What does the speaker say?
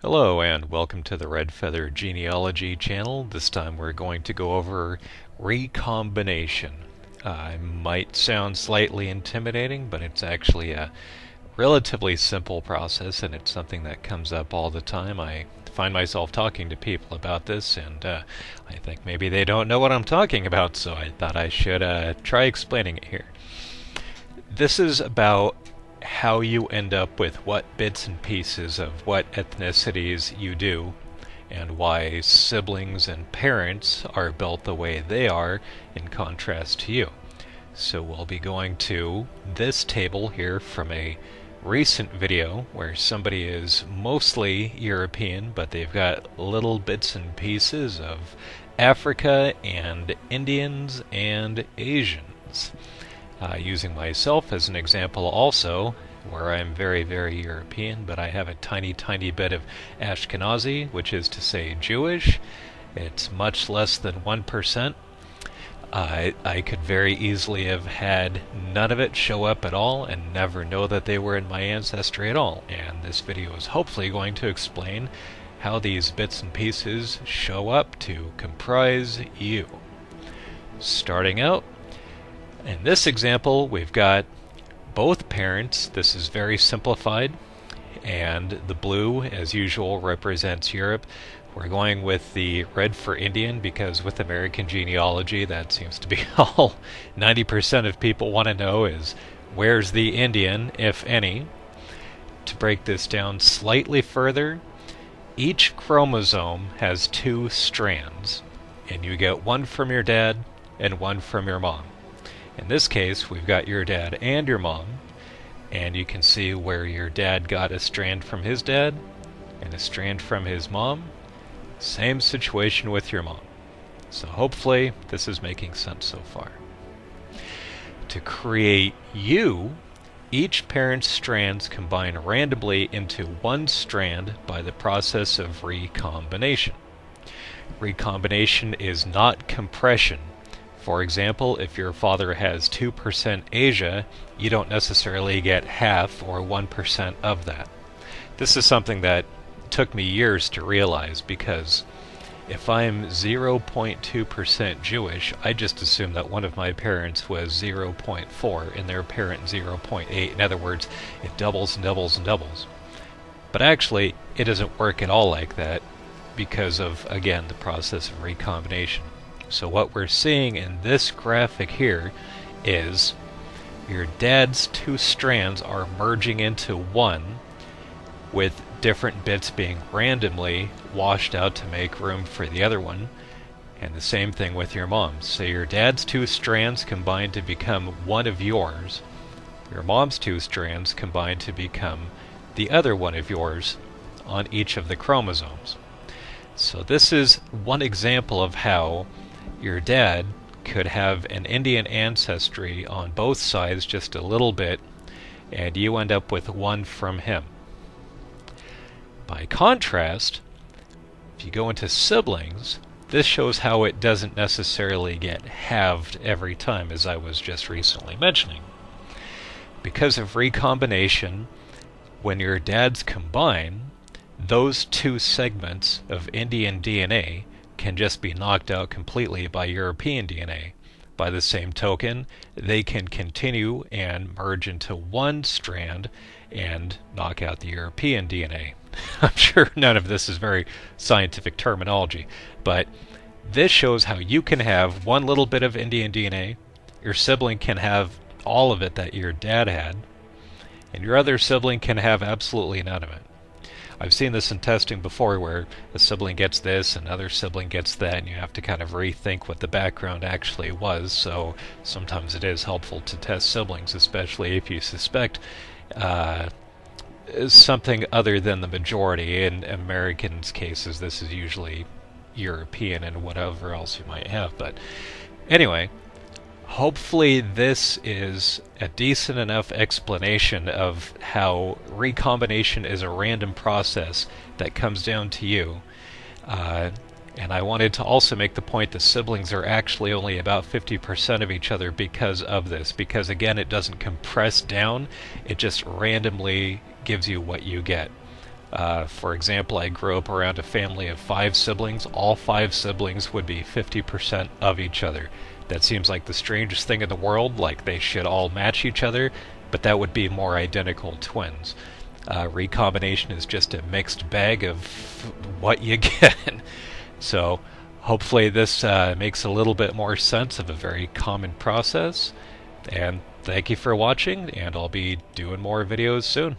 Hello and welcome to the Red Feather Genealogy channel. This time we're going to go over recombination. It might sound slightly intimidating, but it's actually a relatively simple process, and it's something that comes up all the time. I find myself talking to people about this, and I think maybe they don't know what I'm talking about, so I thought I should try explaining it here. This is about how you end up with what bits and pieces of what ethnicities you do, and why siblings and parents are built the way they are in contrast to you. So we'll be going to this table here from a recent video where somebody is mostly European, but they've got little bits and pieces of Africa and Indians and Asians. Using myself as an example also, where I'm very, very European, but I have a tiny, tiny bit of Ashkenazi, which is to say Jewish. It's much less than 1%. I could very easily have had none of it show up at all and never know that they were in my ancestry at all. And this video is hopefully going to explain how these bits and pieces show up to comprise you. Starting out, in this example, we've got both parents. This is very simplified, and the blue, as usual, represents Europe. We're going with the red for Indian because with American genealogy, that seems to be all 90% of people want to know is where's the Indian, if any. To break this down slightly further, each chromosome has 2 strands, and you get one from your dad and one from your mom. In this case, we've got your dad and your mom, and you can see where your dad got a strand from his dad and a strand from his mom. Same situation with your mom. So hopefully this is making sense so far. To create you, each parent's strands combine randomly into one strand by the process of recombination. Recombination is not compression. For example, if your father has 2% Asia, you don't necessarily get half or 1% of that. This is something that took me years to realize, because if I'm 0.2% Jewish, I just assume that one of my parents was 0.4 and their parent 0.8. In other words, it doubles and doubles and doubles. But actually, it doesn't work at all like that because of, again, the process of recombination. So what we're seeing in this graphic here is your dad's 2 strands are merging into one, with different bits being randomly washed out to make room for the other one. And the same thing with your mom's. So your dad's 2 strands combine to become one of yours. Your mom's 2 strands combine to become the other one of yours on each of the chromosomes. So this is one example of how your dad could have an Indian ancestry on both sides just a little bit, and you end up with one from him. By contrast, if you go into siblings, this shows how it doesn't necessarily get halved every time, as I was just recently mentioning. Because of recombination, when your dads combine, those 2 segments of Indian DNA can just be knocked out completely by European DNA. By the same token, they can continue and merge into one strand and knock out the European DNA. I'm sure none of this is very scientific terminology, but this shows how you can have one little bit of Indian DNA, your sibling can have all of it that your dad had, and your other sibling can have absolutely none of it. I've seen this in testing before, where a sibling gets this, another sibling gets that, and you have to kind of rethink what the background actually was. So sometimes it is helpful to test siblings, especially if you suspect something other than the majority. In Americans' cases, this is usually European and whatever else you might have. But anyway, hopefully this is a decent enough explanation of how recombination is a random process that comes down to you. And I wanted to also make the point that siblings are actually only about 50% of each other because of this. Because again, it doesn't compress down, it just randomly gives you what you get. For example, I grew up around a family of 5 siblings. All 5 siblings would be 50% of each other. That seems like the strangest thing in the world, like they should all match each other, but that would be more identical twins. Recombination is just a mixed bag of what you get. So hopefully this makes a little bit more sense of a very common process. And thank you for watching, and I'll be doing more videos soon.